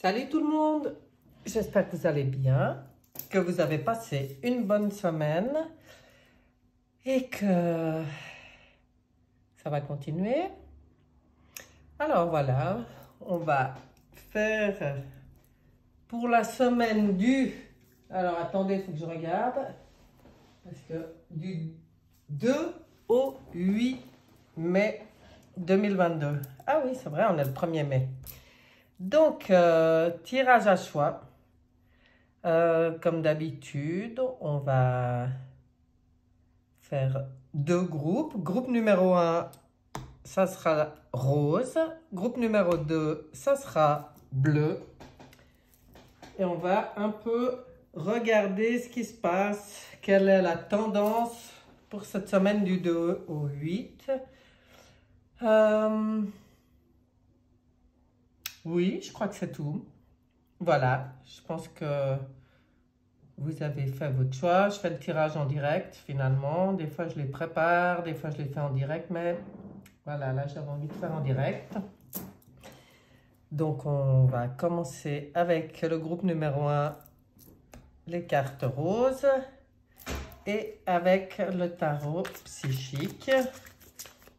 Salut tout le monde, j'espère que vous allez bien, que vous avez passé une bonne semaine et que ça va continuer. Alors voilà, on va faire pour la semaine du... Alors attendez, il faut que je regarde, parce que du 2 au 8 mai 2022. Ah oui, c'est vrai, on est le 1er mai. Donc, tirage à choix. Comme d'habitude, on va faire deux groupes. Groupe numéro 1, ça sera rose. Groupe numéro 2, ça sera bleu. Et on va un peu regarder ce qui se passe. Quelle est la tendance pour cette semaine du 2 au 8. Oui, je crois que c'est tout. Voilà, je pense que vous avez fait votre choix. Je fais le tirage en direct finalement. Des fois, je les prépare, des fois, je les fais en direct. Mais voilà, là, j'avais envie de faire en direct. Donc, on va commencer avec le groupe numéro 1, les cartes roses. Et avec le tarot psychique,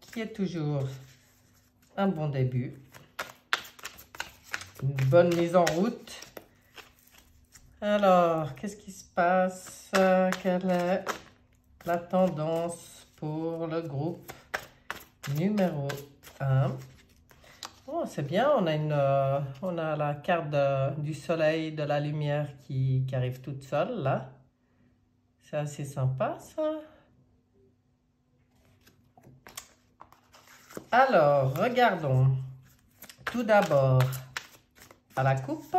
qui est toujours un bon début. Une bonne mise en route. Alors, qu'est-ce qui se passe? Quelle est la tendance pour le groupe numéro 1? Oh, c'est bien, on a la carte du soleil, de la lumière qui arrive toute seule, là. C'est assez sympa, ça. Alors, regardons. Tout d'abord, à la coupe.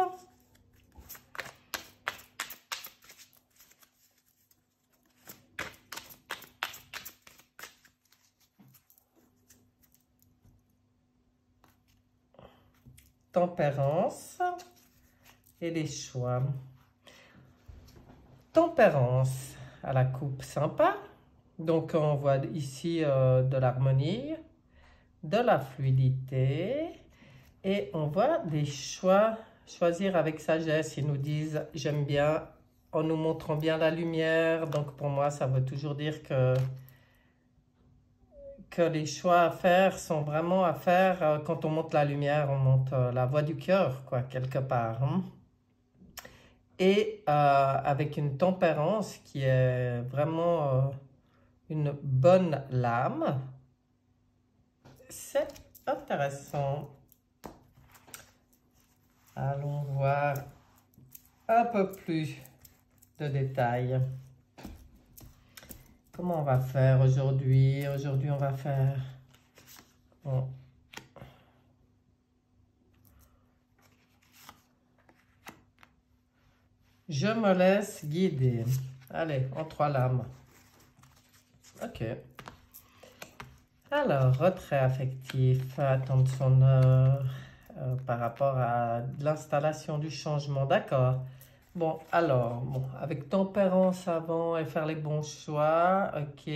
Tempérance et les choix. Tempérance à la coupe, sympa. Donc, on voit ici de l'harmonie, de la fluidité et on voit des choix. Choisir avec sagesse, ils nous disent « j'aime bien » en nous montrant bien la lumière. Donc, pour moi, ça veut toujours dire que les choix à faire sont vraiment à faire quand on monte la lumière, on monte la voie du cœur, quoi, quelque part. Hein. Et avec une tempérance qui est vraiment une bonne lame. C'est intéressant. Allons voir un peu plus de détails. Comment on va faire aujourd'hui? Aujourd'hui, on va faire... Bon. Je me laisse guider. Allez, en 3 lames. Ok. Alors, retrait affectif, attendre son heure par rapport à l'installation du changement. D'accord. Bon, alors, avec tempérance avant et faire les bons choix, ok.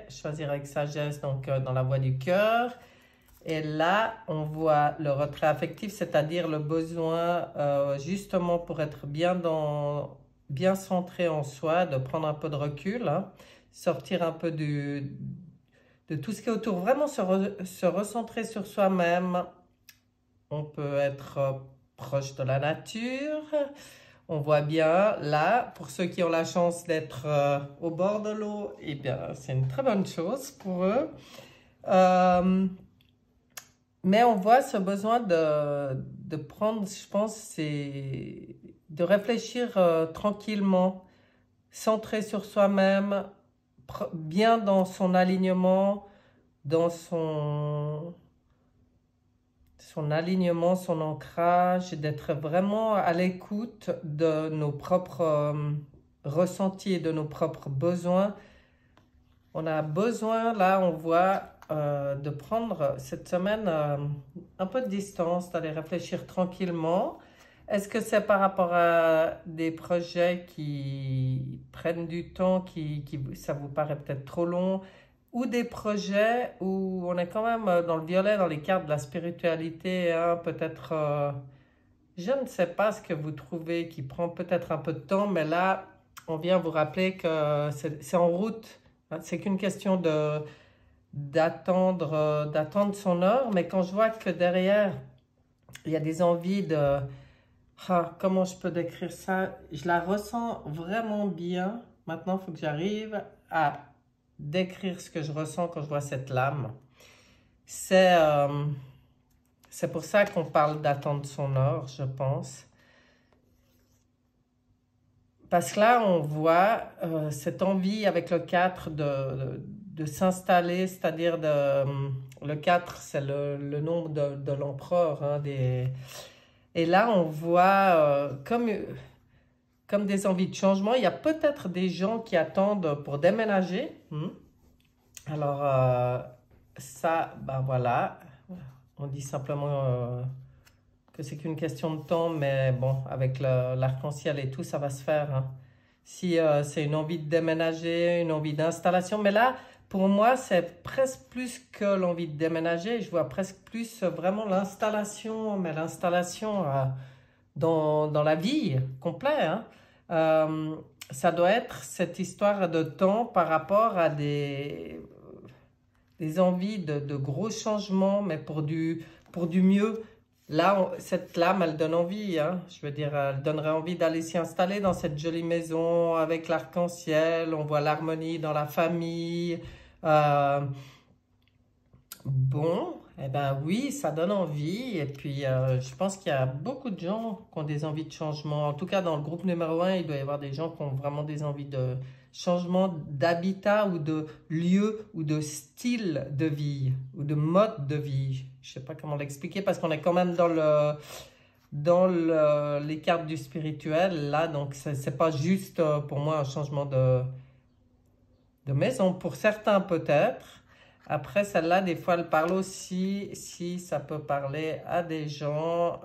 Choisir avec sagesse, donc dans la voie du cœur. Et là, on voit le retrait affectif, c'est-à-dire le besoin, justement pour être bien centré en soi, de prendre un peu de recul, hein, sortir un peu de tout ce qui est autour, vraiment se recentrer sur soi-même. On peut être proche de la nature. On voit bien, là, pour ceux qui ont la chance d'être au bord de l'eau, eh bien, c'est une très bonne chose pour eux. Mais on voit ce besoin de prendre, je pense, c'est de réfléchir tranquillement, centré sur soi-même, bien dans son alignement, dans son alignement, son ancrage, d'être vraiment à l'écoute de nos propres ressentis et de nos propres besoins. On a besoin, là, on voit, de prendre cette semaine un peu de distance, d'aller réfléchir tranquillement. Est-ce que c'est par rapport à des projets qui prennent du temps, ça vous paraît peut-être trop long, ou des projets où on est quand même dans le violet, dans les cartes de la spiritualité, hein, peut-être Je ne sais pas ce que vous trouvez qui prend peut-être un peu de temps, mais là, on vient vous rappeler que c'est en route. C'est qu'une question d'attendre son heure, mais quand je vois que derrière, il y a des envies de... Ah, comment je peux décrire ça? Je la ressens vraiment bien. Maintenant, il faut que j'arrive à décrire ce que je ressens quand je vois cette lame. C'est pour ça qu'on parle d'attendre son heure, je pense. Parce que là, on voit cette envie avec le 4 de s'installer, c'est-à-dire le 4, c'est le nombre de l'empereur. Hein, et là, on voit comme des envies de changement. Il y a peut-être des gens qui attendent pour déménager. Alors, ça, ben voilà, on dit simplement que c'est qu'une question de temps, mais bon, avec l'arc-en-ciel et tout, ça va se faire. Hein. Si c'est une envie de déménager, une envie d'installation, mais là, pour moi, c'est presque plus que l'envie de déménager. Je vois presque plus vraiment l'installation, mais l'installation dans la vie complète. Hein. Ça doit être cette histoire de temps par rapport à des envies de gros changements, mais pour du mieux. Là, cette lame, elle donne envie, hein. Je veux dire, elle donnerait envie d'aller s'y installer dans cette jolie maison avec l'arc-en-ciel. On voit l'harmonie dans la famille. Euh, bon, eh ben oui, ça donne envie. Et puis, je pense qu'il y a beaucoup de gens qui ont des envies de changement. En tout cas, dans le groupe numéro 1, il doit y avoir des gens qui ont vraiment des envies de changement d'habitat ou de lieu ou de style de vie ou de mode de vie. Je sais pas comment l'expliquer parce qu'on est quand même dans les cartes du spirituel là, donc c'est pas juste pour moi un changement de maison. Pour certains peut-être. Après celle-là, des fois elle parle aussi, si ça peut parler à des gens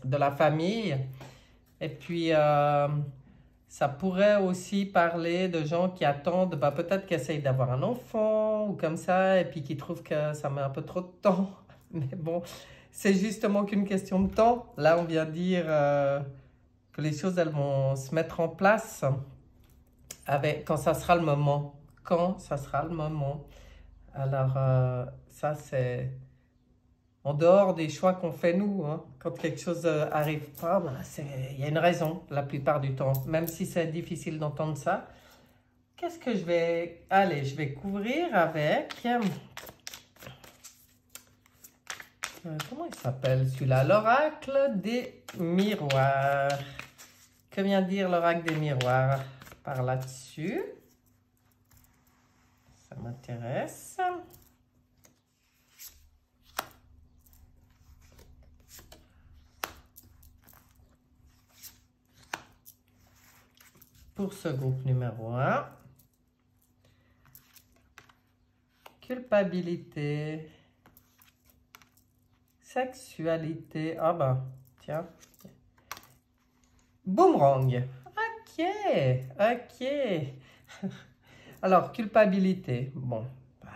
de la famille. Et puis ça pourrait aussi parler de gens qui attendent, bah, peut-être qui essayent d'avoir un enfant ou comme ça, et puis qui trouvent que ça met un peu trop de temps. Mais bon, c'est justement qu'une question de temps. Là, on vient dire que les choses, elles vont se mettre en place quand ça sera le moment. Quand ça sera le moment. Alors, ça, c'est en dehors des choix qu'on fait nous, hein. Quand quelque chose arrive pas, ben, il y a une raison la plupart du temps, même si c'est difficile d'entendre ça. Qu'est-ce que je vais... Allez, je vais couvrir avec... comment il s'appelle celui-là? L'oracle des miroirs. Que vient dire l'oracle des miroirs par là-dessus? Ça m'intéresse. Pour ce groupe numéro 1. Culpabilité. Sexualité. Ah ben, tiens. Boomerang. Ok, ok. Alors, culpabilité. Bon, bah,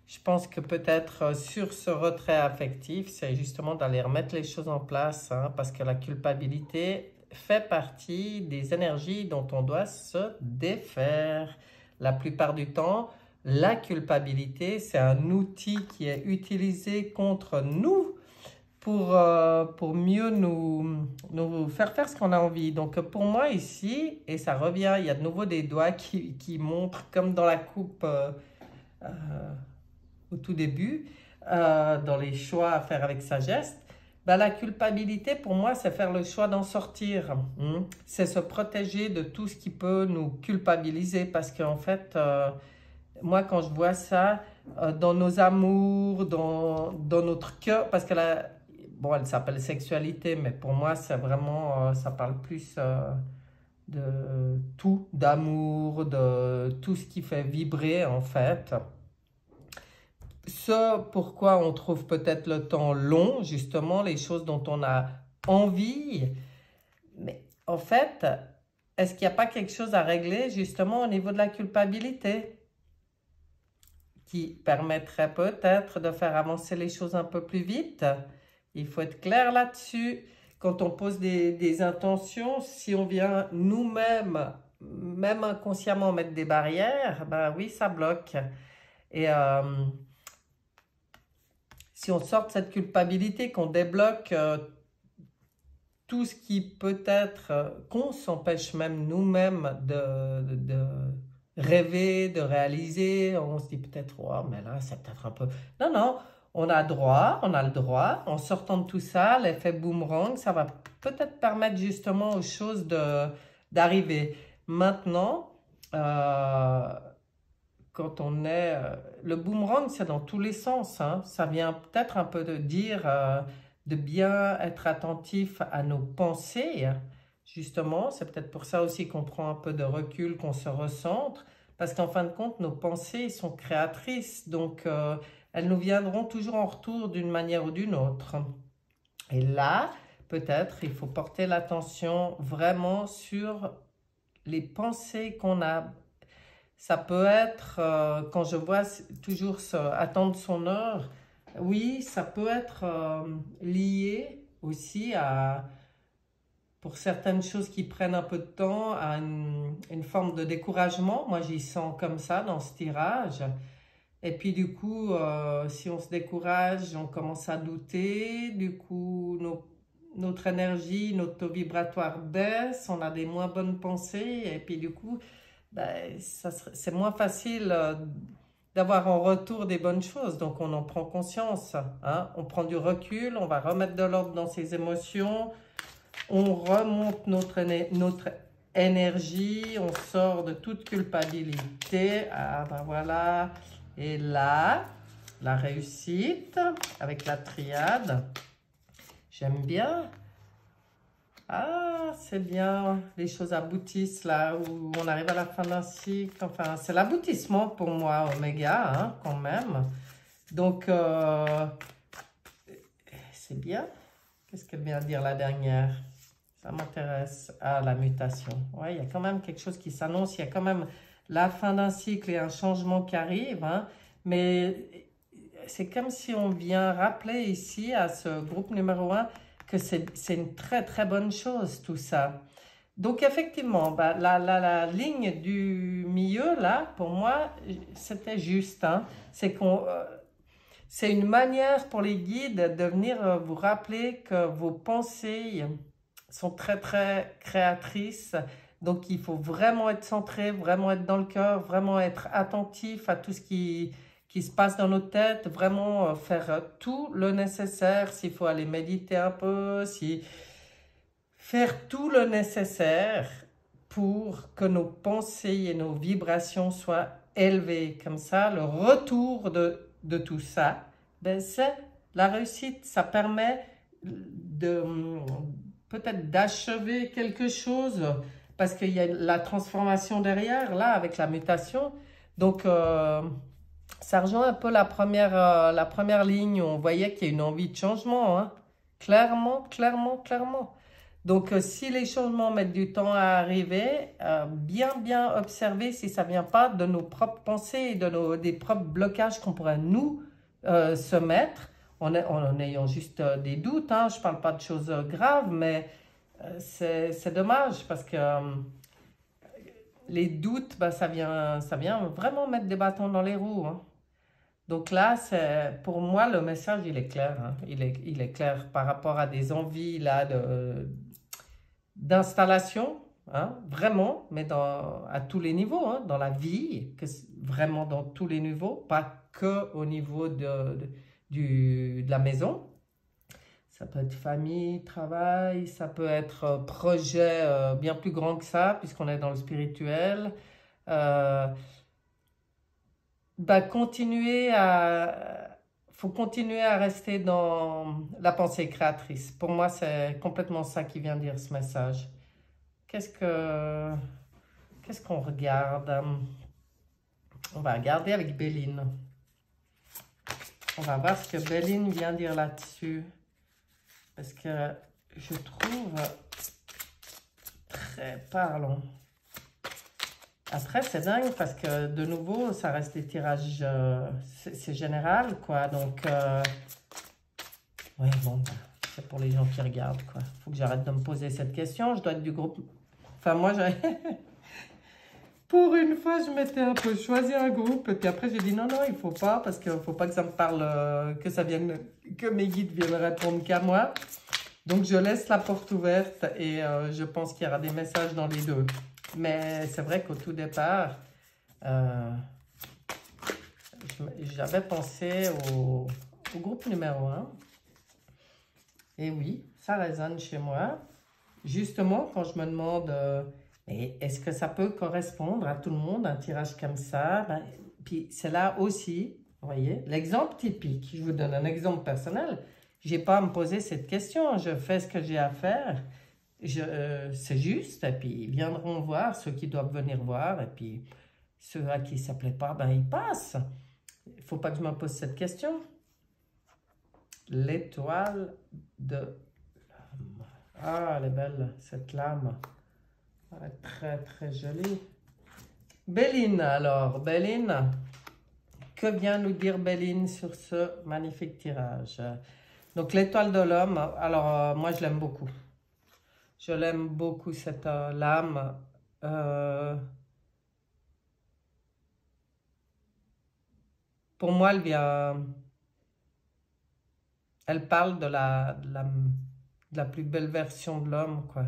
je pense que peut-être sur ce retrait affectif, c'est justement d'aller remettre les choses en place, hein, parce que la culpabilité fait partie des énergies dont on doit se défaire. La plupart du temps, la culpabilité, c'est un outil qui est utilisé contre nous pour mieux nous faire ce qu'on a envie. Donc pour moi ici, et ça revient, il y a de nouveau des doigts qui montrent comme dans la coupe au tout début, dans les choix à faire avec sagesse. Ben, la culpabilité, pour moi, c'est faire le choix d'en sortir. C'est se protéger de tout ce qui peut nous culpabiliser. Parce qu'en fait, moi, quand je vois ça, dans nos amours, dans notre cœur, parce que là, bon, elle s'appelle sexualité, mais pour moi, c'est vraiment, ça parle plus de tout, d'amour, de tout ce qui fait vibrer, en fait. Ce pourquoi on trouve peut-être le temps long, justement, les choses dont on a envie. Mais en fait, est-ce qu'il n'y a pas quelque chose à régler, justement, au niveau de la culpabilité, qui permettrait peut-être de faire avancer les choses un peu plus vite? Il faut être clair là-dessus. quand on pose des intentions, si on vient nous-mêmes, même inconsciemment, mettre des barrières, ben oui, ça bloque. Et si on sort de cette culpabilité, qu'on débloque tout ce qui peut être, qu'on s'empêche même nous-mêmes de rêver, de réaliser, on se dit peut-être, oh, mais là, c'est peut-être un peu... Non, non, on a le droit, en sortant de tout ça, l'effet boomerang, ça va peut-être permettre justement aux choses d'arriver. Maintenant, quand on est... le boomerang, c'est dans tous les sens, hein. Ça vient peut-être un peu de dire, de bien être attentif à nos pensées, justement. C'est peut-être pour ça aussi qu'on prend un peu de recul, qu'on se recentre, parce qu'en fin de compte, nos pensées sont créatrices, donc elles nous viendront toujours en retour d'une manière ou d'une autre. Et là, peut-être, il faut porter l'attention vraiment sur les pensées qu'on a. Ça peut être, quand je vois toujours attendre son heure, oui, ça peut être lié aussi à, pour certaines choses qui prennent un peu de temps, à une forme de découragement. Moi, j'y sens comme ça dans ce tirage. Et puis du coup, si on se décourage, on commence à douter. Du coup, notre énergie, notre taux vibratoire baisse, on a des moins bonnes pensées. Et puis du coup, ben, c'est moins facile d'avoir en retour des bonnes choses. Donc on en prend conscience, hein? On prend du recul, on va remettre de l'ordre dans ses émotions, on remonte notre énergie, on sort de toute culpabilité. Ah ben voilà. Et là, la réussite avec la triade. J'aime bien. Ah, c'est bien. Les choses aboutissent là où on arrive à la fin d'un cycle. Enfin, c'est l'aboutissement pour moi, Oméga, hein, quand même. Donc, c'est bien. Qu'est-ce qu'elle vient de dire la dernière? Ça m'intéresse. Ah, la mutation. Ouais, il y a quand même quelque chose qui s'annonce. Il y a quand même la fin d'un cycle et un changement qui arrive, hein. Mais c'est comme si on vient rappeler ici à ce groupe numéro 1 que c'est une très très bonne chose tout ça. Donc effectivement, bah, la ligne du milieu là, pour moi, c'était juste, hein. C'est une manière pour les guides de venir vous rappeler que vos pensées sont très très créatrices. Donc il faut vraiment être centré, vraiment être dans le cœur, vraiment être attentif à tout ce qui se passe dans nos têtes, vraiment faire tout le nécessaire, s'il faut aller méditer un peu, faire tout le nécessaire pour que nos pensées et nos vibrations soient élevées. Comme ça, le retour de tout ça, ben c'est la réussite. Ça permet peut-être d'achever quelque chose, parce qu'il y a la transformation derrière, là, avec la mutation. Donc, ça rejoint un peu la première ligne où on voyait qu'il y a une envie de changement, hein. Clairement, clairement, clairement. Donc, si les changements mettent du temps à arriver, bien observer si ça ne vient pas de nos propres pensées et des propres blocages qu'on pourrait nous se mettre, en ayant juste des doutes, hein. Je ne parle pas de choses graves, mais c'est dommage parce que les doutes, bah, ça vient vraiment mettre des bâtons dans les roues, hein. Donc là, pour moi, le message, il est clair, hein. Il est clair par rapport à des envies là, d'installation, hein, vraiment, mais à tous les niveaux, hein, dans la vie, vraiment dans tous les niveaux, pas que au niveau de la maison. Ça peut être famille, travail, ça peut être projet bien plus grand que ça, puisqu'on est dans le spirituel. Bah, faut continuer à rester dans la pensée créatrice. Pour moi, c'est complètement ça qui vient dire ce message. Qu'est-ce qu'on regarde? On va regarder avec Béline. On va voir ce que Béline vient dire là-dessus. Parce que je trouve très parlant. Après, c'est dingue parce que, de nouveau, ça reste des tirages, c'est général, quoi. Donc, ouais, bon, c'est pour les gens qui regardent, quoi. Faut que j'arrête de me poser cette question. Je dois être du groupe... Enfin, moi, pour une fois, je m'étais un peu choisi un groupe. Et puis après, j'ai dit non, non, il faut pas. Parce qu'il ne faut pas que ça me parle, que mes guides viennent répondre qu'à moi. Donc, je laisse la porte ouverte. Et je pense qu'il y aura des messages dans les deux. Mais c'est vrai qu'au tout départ, j'avais pensé au groupe numéro 1. Et oui, ça résonne chez moi. Justement, quand je me demande, est-ce que ça peut correspondre à tout le monde, un tirage comme ça? Ben, puis c'est là aussi, vous voyez, l'exemple typique. Je vous donne un exemple personnel. Je n'ai pas à me poser cette question. Je fais ce que j'ai à faire. C'est juste. Et puis, ils viendront voir, ceux qui doivent venir voir. Et puis, ceux à qui ça ne plaît pas, ben, ils passent. Il ne faut pas que je me pose cette question. L'étoile de l'âme. Ah, elle est belle, cette lame. Elle est très, très jolie. Béline, alors. Béline, que vient nous dire Béline sur ce magnifique tirage? Donc, l'étoile de l'homme, alors, moi, je l'aime beaucoup. Je l'aime beaucoup, cette lame. Pour moi, elle vient... Elle parle de la plus belle version de l'homme, quoi.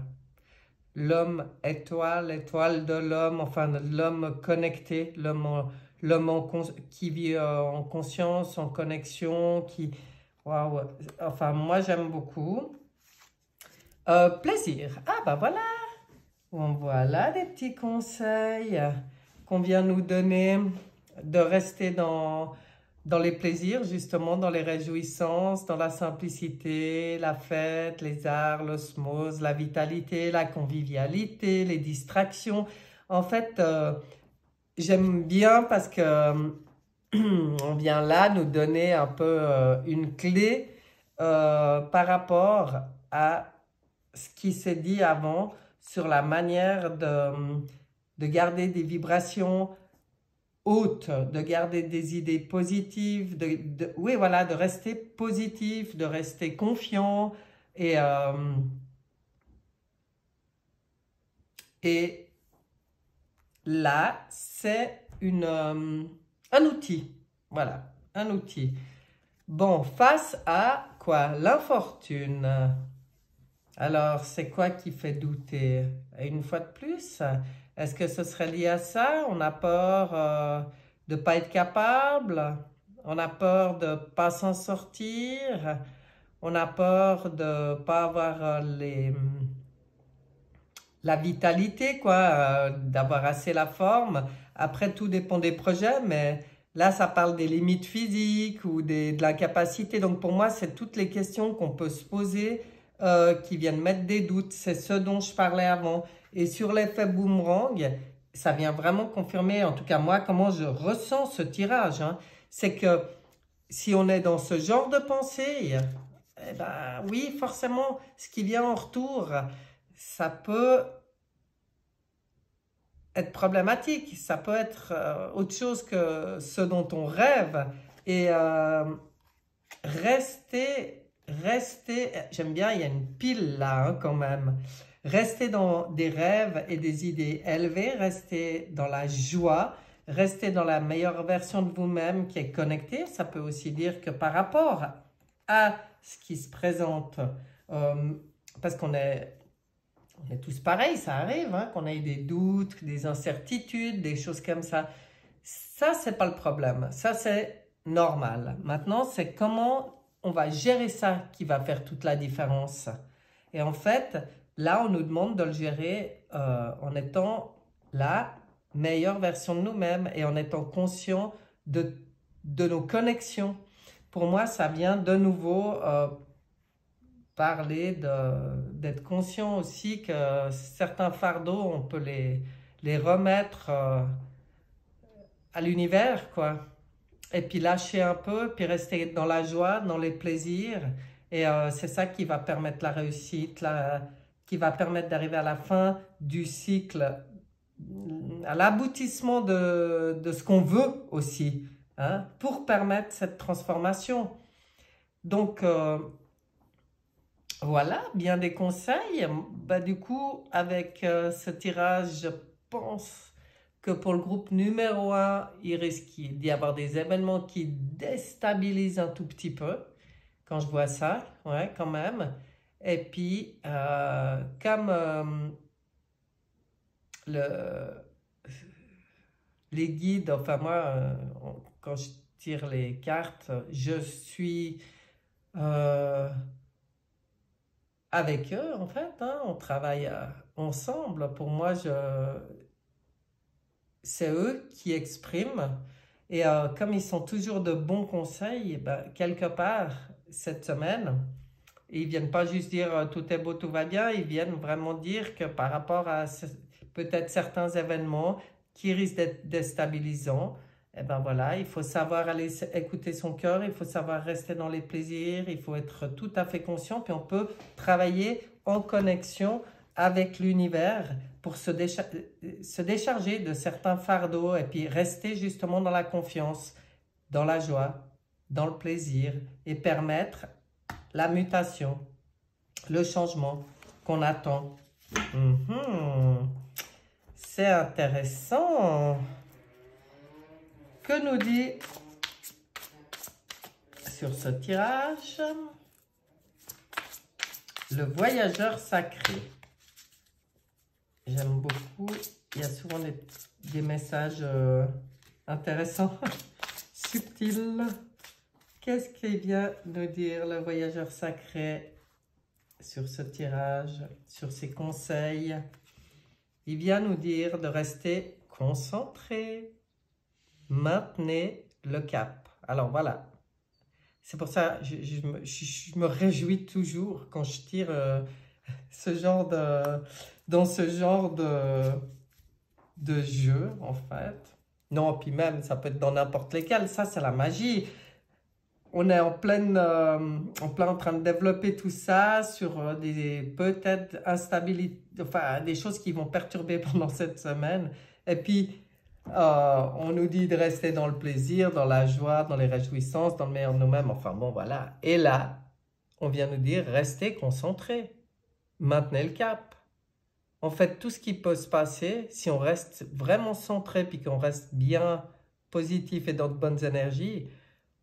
L'homme étoile, l'étoile de l'homme, enfin l'homme connecté, l'homme qui vit en conscience, en connexion, qui... Waouh, enfin, moi, j'aime beaucoup. Plaisir. Ah, bah voilà. Voilà des petits conseils qu'on vient nous donner, de rester dans les plaisirs, justement, dans les réjouissances, dans la simplicité, la fête, les arts, l'osmose, la vitalité, la convivialité, les distractions. En fait, j'aime bien parce que on vient là nous donner un peu une clé par rapport à ce qui s'est dit avant sur la manière de garder des vibrations haute, de garder des idées positives, oui, voilà, de rester positif, de rester confiant et là, c'est un outil, voilà, un outil. Bon, face à quoi? L'infortune. Alors, c'est quoi qui fait douter? Et une fois de plus, est-ce que ce serait lié à ça? On a peur de ne pas être capable, on a peur de ne pas s'en sortir, on a peur de ne pas avoir la vitalité, quoi, d'avoir assez la forme. Après, tout dépend des projets, mais là, ça parle des limites physiques ou de l'incapacité. Donc, pour moi, c'est toutes les questions qu'on peut se poser qui viennent mettre des doutes. C'est ce dont je parlais avant. Et sur l'effet boomerang, ça vient vraiment confirmer, en tout cas moi, comment je ressens ce tirage. Hein. C'est que si on est dans ce genre de pensée, eh ben, oui, forcément, ce qui vient en retour, ça peut être problématique. Ça peut être autre chose que ce dont on rêve. Et rester, j'aime bien, il y a une pile là hein, quand même. Rester dans des rêves et des idées élevées, rester dans la joie, rester dans la meilleure version de vous-même qui est connectée. Ça peut aussi dire que par rapport à ce qui se présente, parce qu'on est tous pareils, ça arrive, hein, qu'on ait des doutes, des incertitudes, des choses comme ça. Ça, c'est pas le problème. Ça, c'est normal. Maintenant, c'est comment on va gérer ça qui va faire toute la différence. Et en fait, là, on nous demande de le gérer en étant la meilleure version de nous-mêmes et en étant conscient de nos connexions. Pour moi, ça vient de nouveau parler d'être conscient aussi que certains fardeaux, on peut les remettre à l'univers, quoi. Et puis lâcher un peu, puis rester dans la joie, dans les plaisirs. Et c'est ça qui va permettre la réussite, qui va permettre d'arriver à la fin du cycle, à l'aboutissement de ce qu'on veut aussi, hein, pour permettre cette transformation. Donc, Voilà, bien des conseils. Bah, du coup, avec ce tirage, je pense que pour le groupe numéro 1, il risque d'y avoir des événements qui déstabilisent un tout petit peu. Quand je vois ça, ouais, quand même. Et puis, comme le, les guides, enfin moi, quand je tire les cartes, je suis avec eux, en fait, hein, on travaille ensemble. Pour moi, c'est eux qui expriment. Et comme ils sont toujours de bons conseils, ben, quelque part, cette semaine, ils viennent pas juste dire tout est beau, tout va bien, ils viennent vraiment dire que par rapport à peut-être certains événements qui risquent d'être déstabilisants, eh ben voilà, il faut savoir aller écouter son cœur, il faut savoir rester dans les plaisirs, il faut être tout à fait conscient, puis on peut travailler en connexion avec l'univers pour se décharger de certains fardeaux et puis rester justement dans la confiance, dans la joie, dans le plaisir et permettre la mutation, le changement qu'on attend. C'est intéressant. Que nous dit sur ce tirage le voyageur sacré? J'aime beaucoup. Il y a souvent des messages intéressants, subtils. Qu'est-ce qu'il vient nous dire le voyageur sacré sur ce tirage, sur ses conseils? Il vient nous dire de rester concentré. Maintenez le cap. Alors voilà. C'est pour ça que je me réjouis toujours quand je tire dans ce genre de jeu, en fait. Non, puis même, ça peut être dans n'importe lesquels. Ça, c'est la magie. On est en plein en train de développer tout ça sur des peut-être instabilités, enfin des choses qui vont perturber pendant cette semaine. Et puis, on nous dit de rester dans le plaisir, dans la joie, dans les réjouissances, dans le meilleur de nous-mêmes. Enfin bon, voilà. Et là, on vient nous dire, restez concentrés, maintenez le cap. En fait, tout ce qui peut se passer, si on reste vraiment centré, puis qu'on reste bien positif et dans de bonnes énergies,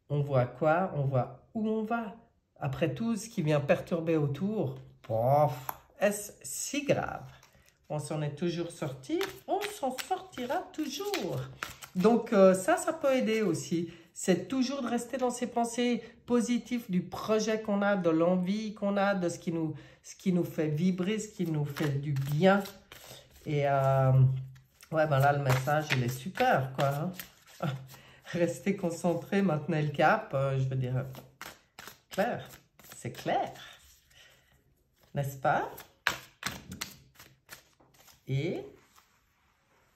on voit quoi? On voit où on va. Après tout ce qui vient perturber autour, est-ce si grave? On s'en est toujours sorti, on s'en sortira toujours. Donc ça peut aider aussi. C'est toujours de rester dans ses pensées positives du projet qu'on a, de l'envie qu'on a, de ce qui nous fait vibrer, ce qui nous fait du bien. Et ouais, ben là, le message, il est super, quoi. Hein? Restez concentré, maintenez le cap. Je veux dire, clair, c'est clair. N'est-ce pas? Et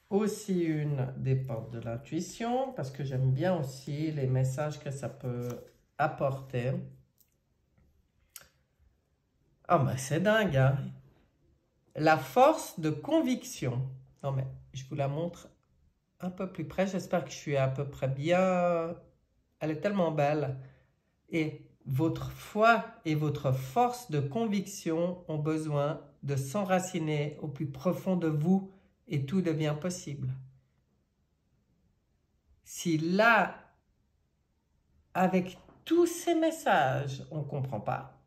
aussi une des portes de l'intuition, parce que j'aime bien aussi les messages que ça peut apporter. Ah, mais c'est dingue, hein? La force de conviction. Non, mais je vous la montre un peu plus près. J'espère que je suis à peu près bien. Elle est tellement belle. Et votre foi et votre force de conviction ont besoin de s'enraciner au plus profond de vous et tout devient possible. Si là, avec tous ces messages, on ne comprend pas,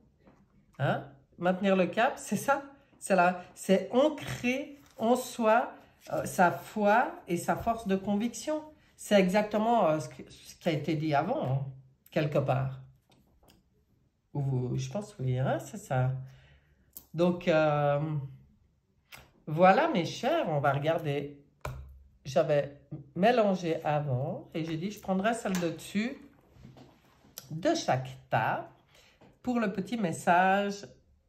hein? Maintenir le cap, c'est ça. C'est ancrer en soi sa foi et sa force de conviction. C'est exactement ce qui a été dit avant, hein, quelque part. Je pense oui, hein, c'est ça. Donc, voilà mes chers, on va regarder. J'avais mélangé avant et j'ai dit je prendrai celle de dessus de chaque tas pour le petit message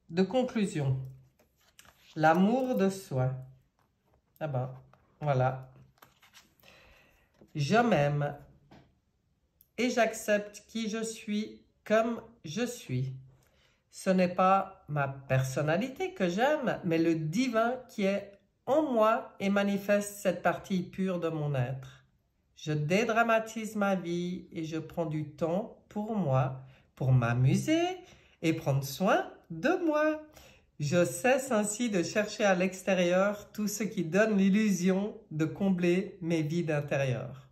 de conclusion. L'amour de soi. Ah ben, voilà. Je m'aime et j'accepte qui je suis comme je suis. Ce n'est pas ma personnalité que j'aime, mais le divin qui est en moi et manifeste cette partie pure de mon être. Je dédramatise ma vie et je prends du temps pour moi, pour m'amuser et prendre soin de moi. Je cesse ainsi de chercher à l'extérieur tout ce qui donne l'illusion de combler mes vides intérieurs.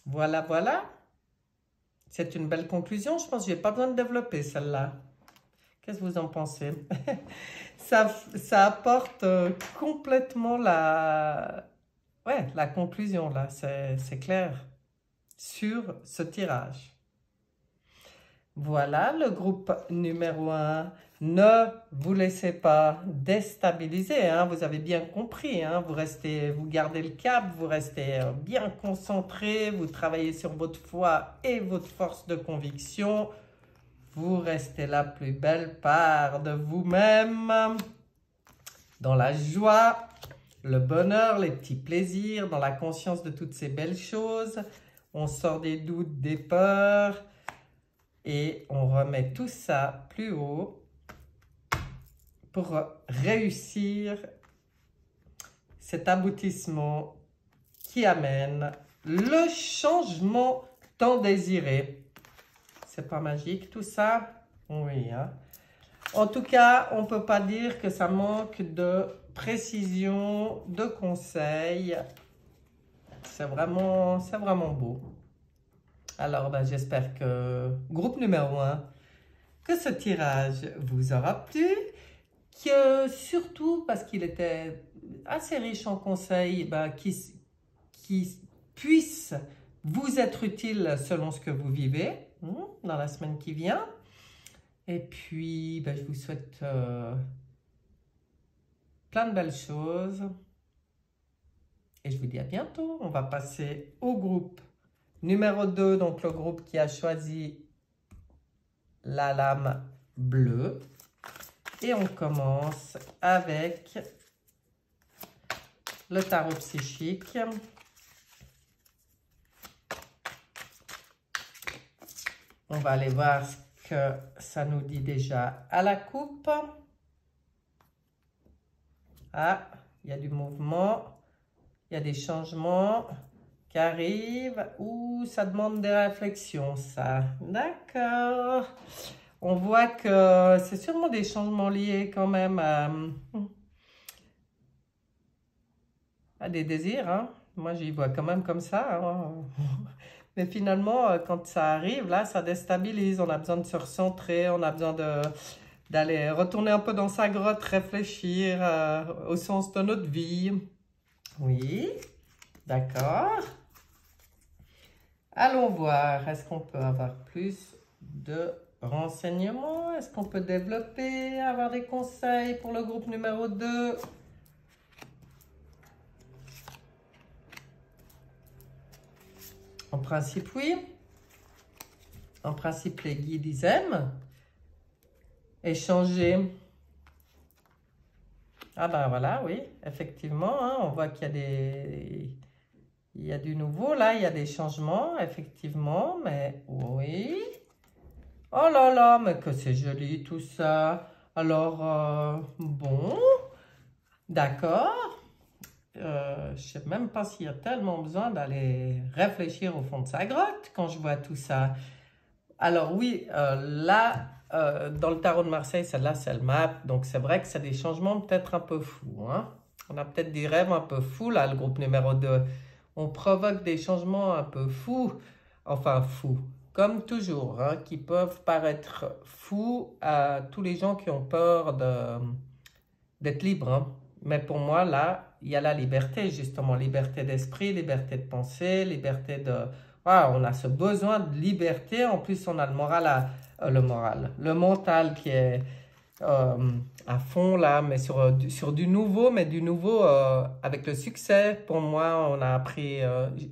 Voilà, voilà. C'est une belle conclusion. Je pense que je n'ai pas besoin de développer celle-là. Qu'est-ce que vous en pensez? Ça apporte complètement la conclusion, là. C'est clair sur ce tirage. Voilà le groupe numéro 1. Ne vous laissez pas déstabiliser, hein, vous avez bien compris, hein, vous gardez le cap, vous restez bien concentré, vous travaillez sur votre foi et votre force de conviction. Vous restez la plus belle part de vous-même, dans la joie, le bonheur, les petits plaisirs, dans la conscience de toutes ces belles choses. On sort des doutes, des peurs. Et on remet tout ça plus haut pour réussir cet aboutissement qui amène le changement tant désiré. C'est pas magique tout ça? Oui. Hein? En tout cas, on ne peut pas dire que ça manque de précision, de conseils. C'est vraiment beau. Alors, j'espère que, groupe numéro 1, que ce tirage vous aura plu, que surtout, parce qu'il était assez riche en conseils, qui puisse vous être utile selon ce que vous vivez dans la semaine qui vient. Et puis, je vous souhaite plein de belles choses. Et je vous dis à bientôt. On va passer au groupe numéro 2, donc le groupe qui a choisi la lame bleue. Et on commence avec le tarot psychique. On va aller voir ce que ça nous dit déjà à la coupe. Ah, il y a du mouvement, il y a des changements qui arrive, ou ça demande des réflexions, ça. D'accord. On voit que c'est sûrement des changements liés quand même à des désirs. Hein. Moi, j'y vois quand même comme ça. Hein. Mais finalement, quand ça arrive, là, ça déstabilise. On a besoin de se recentrer, on a besoin d'aller retourner un peu dans sa grotte, réfléchir au sens de notre vie. Oui, d'accord. Allons voir, est-ce qu'on peut avoir plus de renseignements? Est-ce qu'on peut développer, avoir des conseils pour le groupe numéro 2? En principe, oui. En principe, les guides, ils aiment échanger. Ah voilà, oui, effectivement, hein, on voit qu'il y a il y a du nouveau, là, il y a des changements, effectivement, mais oui. Oh là là, mais que c'est joli tout ça. Alors, bon, d'accord. Je ne sais même pas s'il y a tellement besoin d'aller réfléchir au fond de sa grotte quand je vois tout ça. Alors oui, là, dans le tarot de Marseille, celle-là, c'est le map. Donc c'est vrai que c'est des changements peut-être un peu fous. Hein? On a peut-être des rêves un peu fous, là, le groupe numéro 2. On provoque des changements un peu fous. Enfin, fous. Comme toujours, hein, qui peuvent paraître fous à tous les gens qui ont peur d'être libres. Hein. Mais pour moi, là, il y a la liberté, justement. Liberté d'esprit, liberté de pensée, liberté de... Ah, on a ce besoin de liberté. En plus, on a le mental qui est à fond là, mais sur du nouveau, mais du nouveau avec le succès. Pour moi, on a appris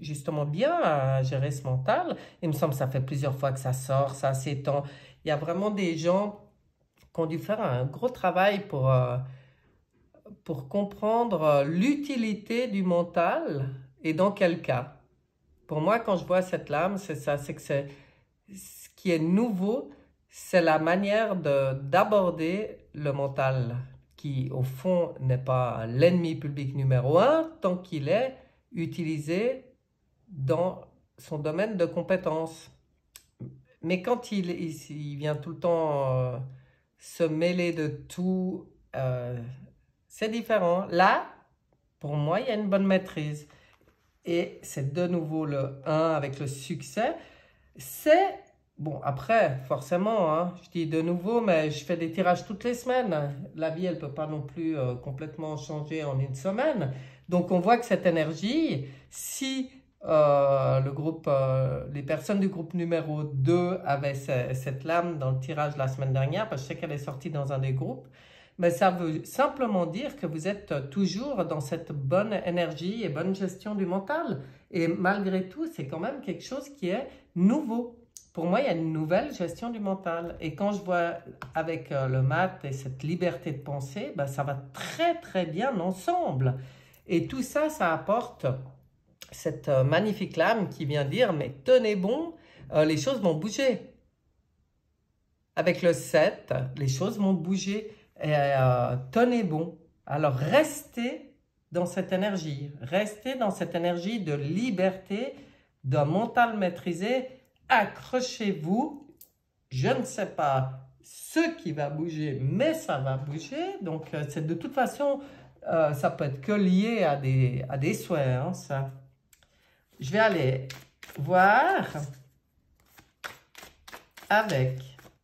justement bien à gérer ce mental. Il me semble que ça fait plusieurs fois que ça sort, ça s'étend. Il y a vraiment des gens qui ont dû faire un gros travail pour comprendre l'utilité du mental et dans quel cas. Pour moi, quand je vois cette lame, c'est ça, c'est que ce qui est nouveau, c'est la manière d'aborder le mental, qui au fond n'est pas l'ennemi public numéro 1, tant qu'il est utilisé dans son domaine de compétence. Mais quand il vient tout le temps se mêler de tout, c'est différent. Là, pour moi, il y a une bonne maîtrise. Et c'est de nouveau le 1 avec le succès. C'est, bon, après, forcément, hein, je dis de nouveau, mais je fais des tirages toutes les semaines. La vie, elle ne peut pas non plus complètement changer en une semaine. Donc, on voit que cette énergie, si le groupe, les personnes du groupe numéro 2 avaient cette lame dans le tirage la semaine dernière, parce que je sais qu'elle est sortie dans un des groupes, mais ça veut simplement dire que vous êtes toujours dans cette bonne énergie et bonne gestion du mental. Et malgré tout, c'est quand même quelque chose qui est nouveau. Pour moi, il y a une nouvelle gestion du mental. Et quand je vois avec le maths et cette liberté de penser, ben, ça va très très bien ensemble. Et tout ça, ça apporte cette magnifique lame qui vient dire, mais tenez bon, les choses vont bouger. Avec le 7, les choses vont bouger. Tenez bon. Alors restez dans cette énergie. Restez dans cette énergie de liberté, d'un mental maîtrisé. Accrochez-vous. Je ne sais pas ce qui va bouger, mais ça va bouger. Donc c'est de toute façon, ça peut être que lié à des souhaits. Hein, ça. Je vais aller voir avec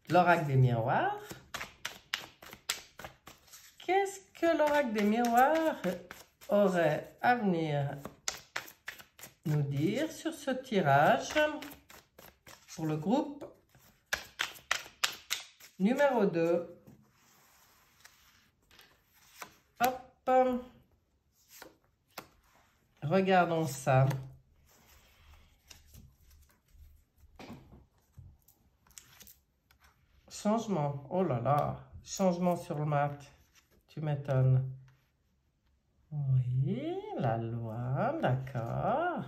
l'oracle des miroirs. Qu'est-ce que l'oracle des miroirs aurait à venir nous dire sur ce tirage pour le groupe numéro 2? Hop. Regardons ça. Changement. Oh là là. Changement sur le mat. Tu m'étonnes. Oui, la loi, d'accord.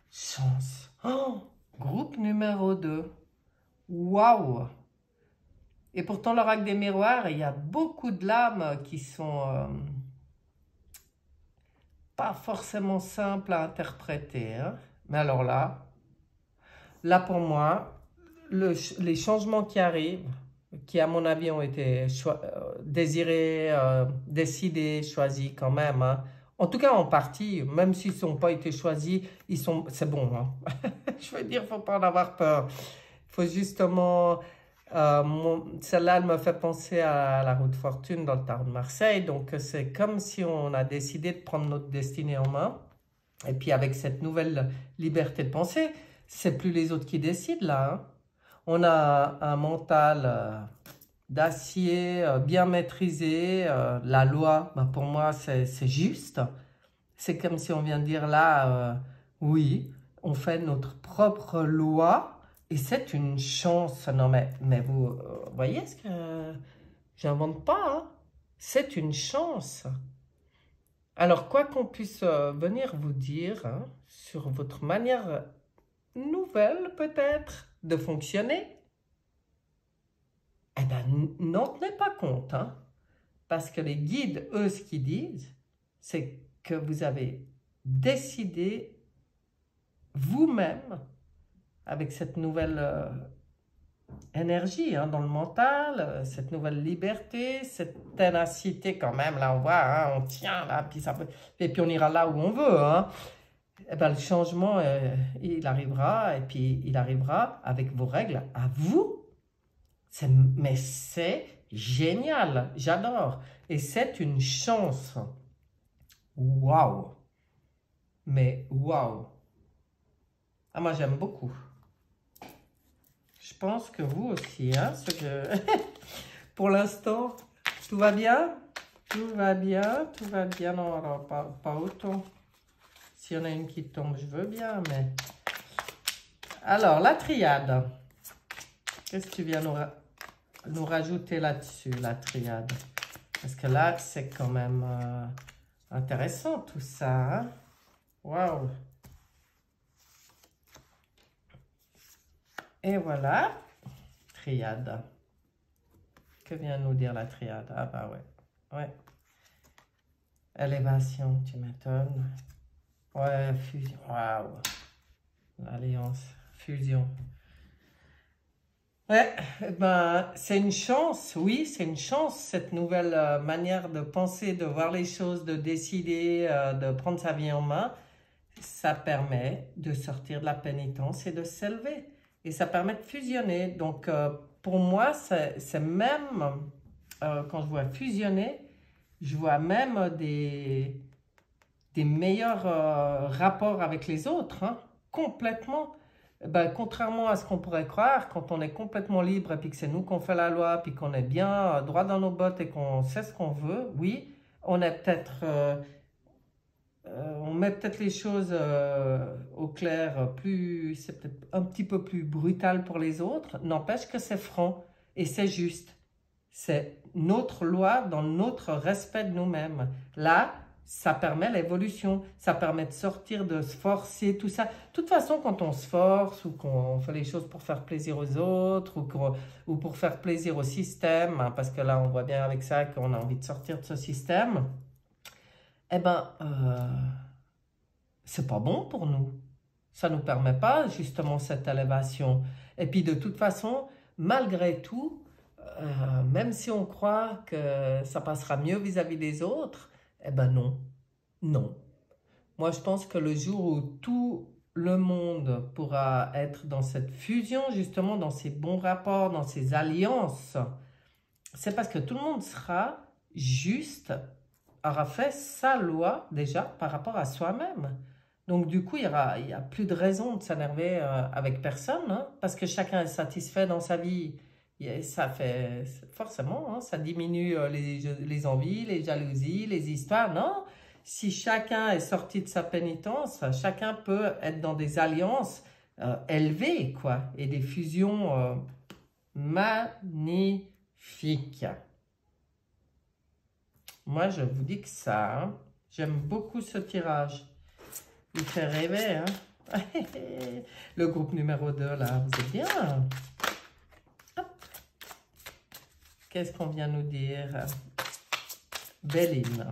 Chance. Oh, groupe numéro 2. Waouh! Et pourtant, l'oracle des miroirs, il y a beaucoup de lames qui sont pas forcément simples à interpréter. Hein. Mais alors là pour moi, les changements qui arrivent, qui à mon avis ont été désirés, décidés, choisis quand même. Hein. En tout cas en partie, même s'ils n'ont pas été choisis, c'est bon. Hein. Je veux dire, il ne faut pas en avoir peur. Il faut justement... celle-là, elle me fait penser à la route fortune dans le tarot de Marseille. Donc c'est comme si on a décidé de prendre notre destinée en main. Et puis avec cette nouvelle liberté de penser, c'est plus les autres qui décident là. Hein. On a un mental d'acier, bien maîtrisé. La loi, ben pour moi, c'est juste. C'est comme si on vient de dire là, oui, on fait notre propre loi et c'est une chance. Non, mais vous voyez ce que j'invente pas, hein? C'est une chance. Alors, quoi qu'on puisse venir vous dire hein, sur votre manière nouvelle peut-être de fonctionner, eh bien, n'en tenez pas compte. Hein, parce que les guides, eux, ce qu'ils disent, c'est que vous avez décidé vous-même, avec cette nouvelle énergie hein, dans le mental, cette nouvelle liberté, cette ténacité quand même, là on voit, hein, on tient là, puis ça peut, et puis on ira là où on veut. Hein. Et ben, le changement, il arrivera, et puis il arrivera avec vos règles à vous. Mais c'est génial, j'adore. Et c'est une chance. Waouh! Mais waouh! Ah, moi j'aime beaucoup. Je pense que vous aussi, hein, pour l'instant, tout va bien? Tout va bien, tout va bien. Non, alors pas autant. S'il y en a une qui tombe, je veux bien, mais... Alors, la triade. Qu'est-ce que tu viens nous rajouter là-dessus, la triade? Parce que là, c'est quand même intéressant tout ça. Hein? Waouh! Et voilà, triade. Que vient nous dire la triade? Ah bah ouais, ouais. Élévation, tu m'étonnes. Ouais, fusion, waouh. L'alliance, fusion. Ouais, ben, c'est une chance, oui, c'est une chance, cette nouvelle manière de penser, de voir les choses, de décider, de prendre sa vie en main. Ça permet de sortir de la pénitence et de s'élever. Et ça permet de fusionner. Donc, pour moi, c'est même, quand je vois fusionner, je vois même des meilleurs rapports avec les autres, hein, complètement. Ben, contrairement à ce qu'on pourrait croire, quand on est complètement libre et puis que c'est nous qu'on fait la loi, puis qu'on est bien droit dans nos bottes et qu'on sait ce qu'on veut, oui, on est peut-être... on met peut-être les choses au clair, c'est peut-être un petit peu plus brutal pour les autres, n'empêche que c'est franc et c'est juste. C'est notre loi dans notre respect de nous-mêmes. Là, ça permet l'évolution, ça permet de sortir, de se forcer, tout ça. De toute façon, quand on se force ou qu'on fait les choses pour faire plaisir aux autres ou pour faire plaisir au système, hein, parce que là, on voit bien avec ça qu'on a envie de sortir de ce système, eh ben, c'est pas bon pour nous. Ça ne nous permet pas justement cette élévation. Et puis de toute façon, malgré tout, même si on croit que ça passera mieux vis-à-vis des autres, eh ben non, non. Moi, je pense que le jour où tout le monde pourra être dans cette fusion, justement, dans ces bons rapports, dans ces alliances, c'est parce que tout le monde sera juste, aura fait sa loi déjà par rapport à soi-même. Donc du coup, il y a plus de raison de s'énerver avec personne, hein, parce que chacun est satisfait dans sa vie. Et ça fait forcément, hein, ça diminue les envies, les jalousies, les histoires. Non, si chacun est sorti de sa pénitence, chacun peut être dans des alliances élevées, quoi, et des fusions magnifiques. Moi, je vous dis que ça, hein, j'aime beaucoup ce tirage. Il fait rêver, hein. Le groupe numéro 2, là, vous êtes bien. Qu'est-ce qu'on vient nous dire? Béline.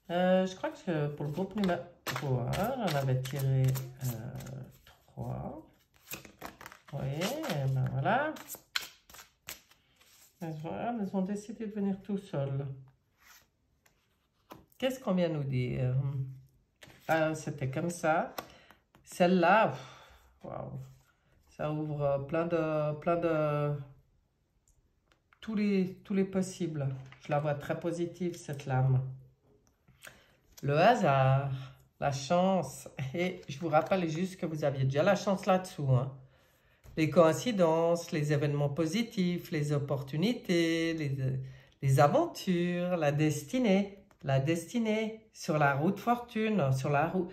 Je crois que pour le groupe numéro 1, j'en avais tiré 3. Oui, ben voilà. Ils ont décidé de venir tout seuls. Qu'est-ce qu'on vient nous dire? C'était comme ça. Celle-là, wow, ça ouvre plein de tous les possibles. Je la vois très positive, cette lame. Le hasard, la chance, et je vous rappelle juste que vous aviez déjà la chance là-dessous, hein. Les coïncidences, les événements positifs, les opportunités, les aventures, la destinée, sur la route fortune, sur la route...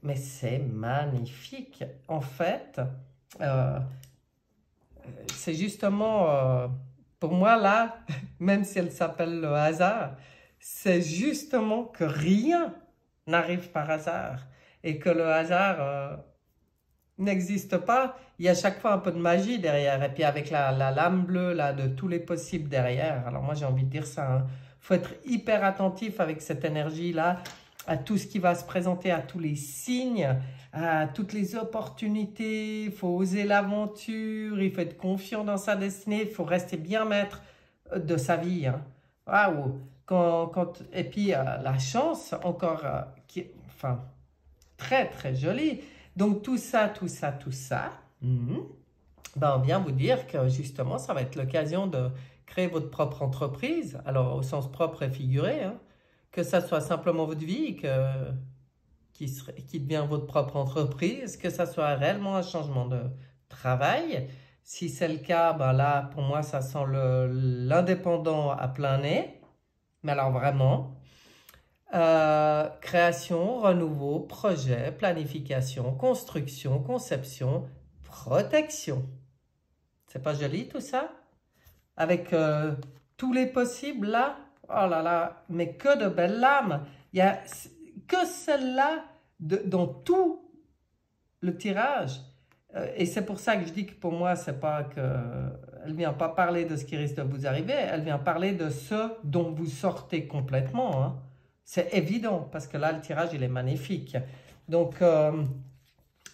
Mais c'est magnifique. En fait, c'est justement, pour moi là, même si elle s'appelle le hasard, c'est justement que rien n'arrive par hasard et que le hasard n'existe pas. Il y a à chaque fois un peu de magie derrière et puis avec la lame bleue là, de tous les possibles derrière. Alors moi j'ai envie de dire ça, hein. Faut être hyper attentif avec cette énergie-là, à tout ce qui va se présenter, à tous les signes, à toutes les opportunités. Il faut oser l'aventure, il faut être confiant dans sa destinée, il faut rester bien maître de sa vie, hein. Waouh! Et puis la chance, encore, enfin, très très jolie. Donc tout ça, ben, on vient vous dire que justement, ça va être l'occasion de créer votre propre entreprise, alors au sens propre et figuré, hein, que ça soit simplement votre vie qui devient votre propre entreprise, que ça soit réellement un changement de travail. Si c'est le cas, ben là, pour moi, ça sent l'indépendant à plein nez, mais alors vraiment, création, renouveau, projet, planification, construction, conception, protection. C'est pas joli tout ça? Avec tous les possibles là, oh là là, mais que de belles lames. Il n'y a que celle-là dans tout le tirage. Et c'est pour ça que je dis que pour moi, c'est pas que... Elle ne vient pas parler de ce qui risque de vous arriver, elle vient parler de ce dont vous sortez complètement, hein. C'est évident, parce que là, le tirage, il est magnifique. Donc,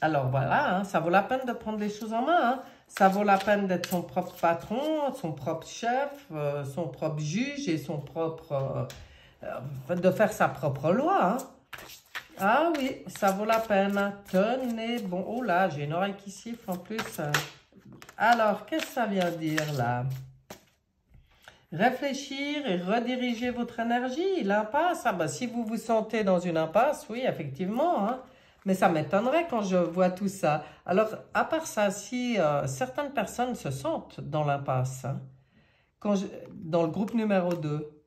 alors voilà, hein, ça vaut la peine de prendre les choses en main, hein. Ça vaut la peine d'être son propre patron, son propre chef, son propre juge et son propre... de faire sa propre loi. Hein. Ah oui, ça vaut la peine. Tenez, bon, oh là, j'ai une oreille qui siffle en plus. Alors, qu'est-ce que ça vient dire là? Réfléchir et rediriger votre énergie. L'impasse, ah ben, si vous vous sentez dans une impasse, oui, effectivement, hein. Mais ça m'étonnerait quand je vois tout ça. Alors, à part ça, si certaines personnes se sentent dans l'impasse, hein, dans le groupe numéro 2,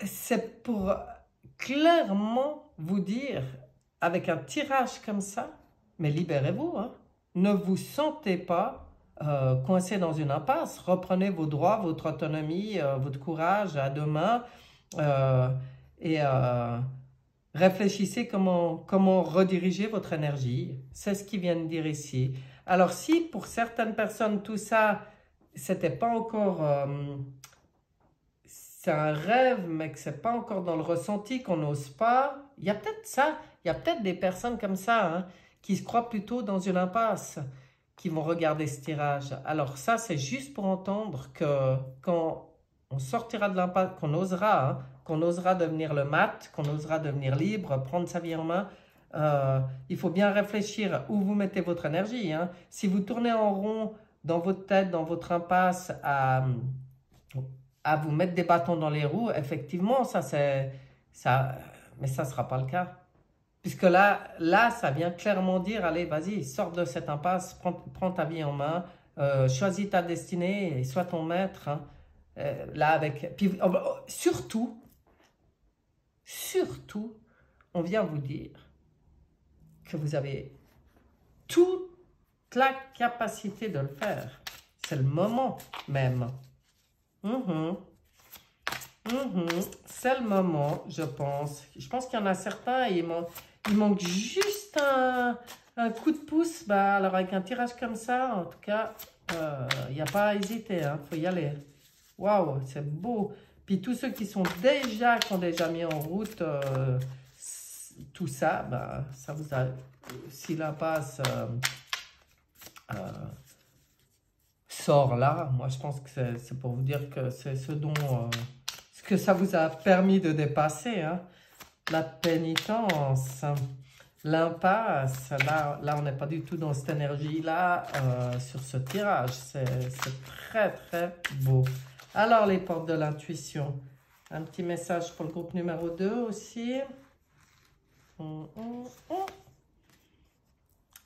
c'est pour clairement vous dire, avec un tirage comme ça, mais libérez-vous, hein. Ne vous sentez pas coincé dans une impasse. Reprenez vos droits, votre autonomie, votre courage à deux mains et réfléchissez comment rediriger votre énergie. C'est ce qu'il vient de dire ici. Alors si pour certaines personnes tout ça, c'était pas encore... c'est un rêve, mais que c'est pas encore dans le ressenti, qu'on n'ose pas, il y a peut-être ça. Il y a peut-être des personnes comme ça, hein, qui se croient plutôt dans une impasse, qui vont regarder ce tirage. Alors ça, c'est juste pour entendre que quand on sortira de l'impasse, qu'on osera, hein, qu'on osera devenir le mat, qu'on osera devenir libre, prendre sa vie en main, il faut bien réfléchir où vous mettez votre énergie. Hein. Si vous tournez en rond dans votre tête, dans votre impasse, à vous mettre des bâtons dans les roues, effectivement, ça, mais ça ne sera pas le cas. Puisque là, ça vient clairement dire, allez, vas-y, sors de cette impasse, prends ta vie en main, choisis ta destinée et sois ton maître. Hein. Là, avec... Puis, surtout, on vient vous dire que vous avez toute la capacité de le faire. C'est le moment même. C'est le moment, je pense. Je pense qu'il y en a certains, il manque juste un coup de pouce. Bah, alors, avec un tirage comme ça, en tout cas, il n'y a pas à hésiter. Il faut y aller. Waouh, c'est beau. Puis tous ceux qui ont déjà mis en route tout ça, bah, ça vous a... Si l'impasse sort là, moi je pense que c'est pour vous dire que c'est ce que ça vous a permis de dépasser, hein. La pénitence, l'impasse, là on n'est pas du tout dans cette énergie-là sur ce tirage, c'est très très beau. Alors les portes de l'intuition, un petit message pour le groupe numéro 2 aussi.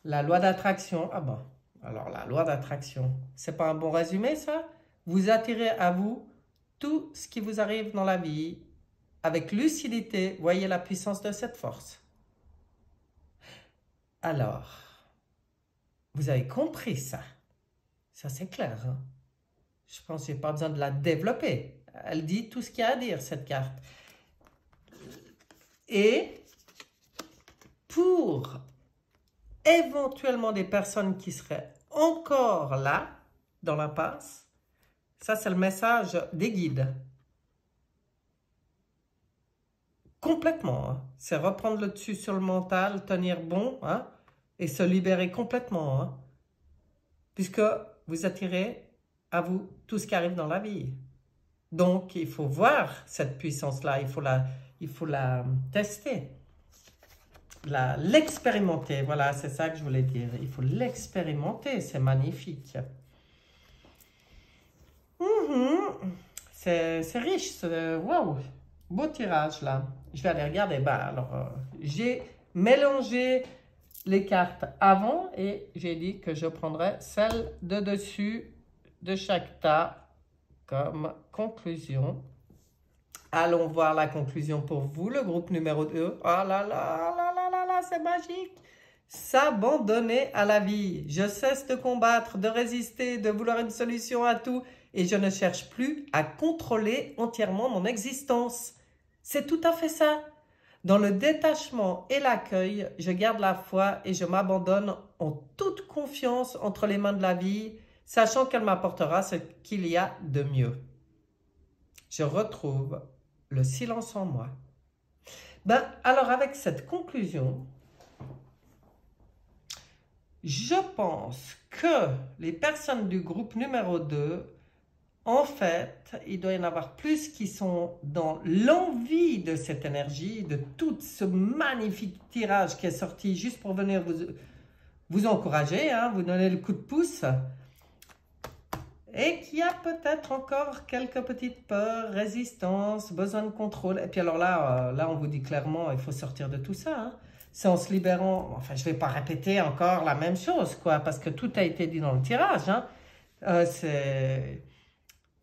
La loi d'attraction, ah bon, alors la loi d'attraction, c'est pas un bon résumé ça? Vous attirez à vous tout ce qui vous arrive dans la vie avec lucidité. Voyez la puissance de cette force. Alors, vous avez compris ça. Ça c'est clair. Hein? Je pense que je n'ai pas besoin de la développer. Elle dit tout ce qu'il y a à dire, cette carte. Et pour éventuellement des personnes qui seraient encore là, dans l'impasse, ça c'est le message des guides. Complètement. Hein. C'est reprendre le dessus sur le mental, tenir bon, hein, et se libérer complètement. Hein, puisque vous attirez à vous tout ce qui arrive dans la vie. Donc, il faut voir cette puissance-là, il faut la tester. L'expérimenter, voilà, c'est ça que je voulais dire. Il faut l'expérimenter, c'est magnifique. C'est riche, waouh, beau tirage là. Je vais aller regarder. Bah, alors, j'ai mélangé les cartes avant et j'ai dit que je prendrais celle de dessus de chaque tas comme conclusion. Allons voir la conclusion pour vous, le groupe numéro 2. Oh là là, là là là là, c'est magique. S'abandonner à la vie. Je cesse de combattre, de résister, de vouloir une solution à tout et je ne cherche plus à contrôler entièrement mon existence. C'est tout à fait ça. Dans le détachement et l'accueil, je garde la foi et je m'abandonne en toute confiance entre les mains de la vie, sachant qu'elle m'apportera ce qu'il y a de mieux. Je retrouve le silence en moi. Ben, alors avec cette conclusion, je pense que les personnes du groupe numéro 2, en fait, il doit y en avoir plus qui sont dans l'envie de cette énergie, de tout ce magnifique tirage qui est sorti juste pour venir vous encourager, hein, vous donner le coup de pouce. Et qu'il y a peut-être encore quelques petites peurs, résistances, besoin de contrôle. Et puis alors là, on vous dit clairement, il faut sortir de tout ça, hein. C'est en se libérant, enfin je ne vais pas répéter encore la même chose, quoi, parce que tout a été dit dans le tirage, hein.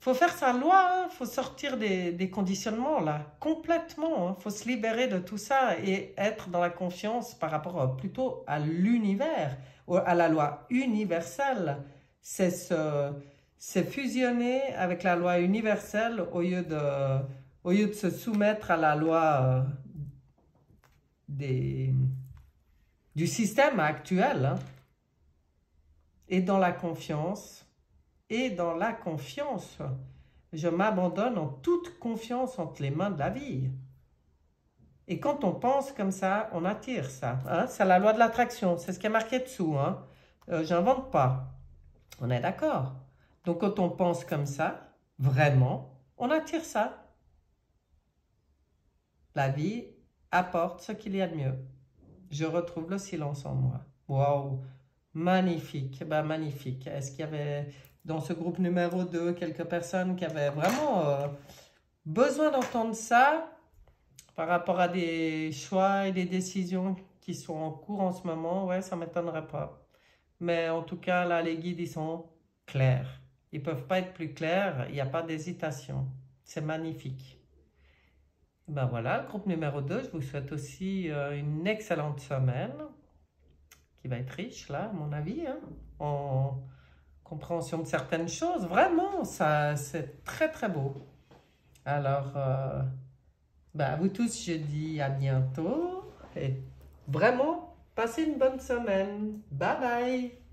Faut faire sa loi, il faut sortir des conditionnements, là, complètement. Il faut se libérer de tout ça et être dans la confiance par rapport plutôt à l'univers, à la loi universelle. C'est fusionner avec la loi universelle au lieu de se soumettre à la loi du système actuel, hein. Et dans la confiance, je m'abandonne en toute confiance entre les mains de la vie. Et quand on pense comme ça, on attire ça, hein? C'est la loi de l'attraction, c'est ce qui est marqué dessous, hein? J'invente pas. On est d'accord? Donc quand on pense comme ça, vraiment, on attire ça. La vie apporte ce qu'il y a de mieux. Je retrouve le silence en moi. Waouh! Magnifique, ben magnifique. Est-ce qu'il y avait dans ce groupe numéro 2 quelques personnes qui avaient vraiment besoin d'entendre ça par rapport à des choix et des décisions qui sont en cours en ce moment? Ouais, ça ne m'étonnerait pas. Mais en tout cas, là, les guides, ils sont clairs. Ils ne peuvent pas être plus clairs, il n'y a pas d'hésitation. C'est magnifique. Ben voilà, le groupe numéro 2, je vous souhaite aussi une excellente semaine qui va être riche, là, à mon avis, hein, en compréhension de certaines choses. Vraiment, ça, c'est très, très beau. Alors, ben à vous tous, je dis à bientôt. Et vraiment, passez une bonne semaine. Bye bye.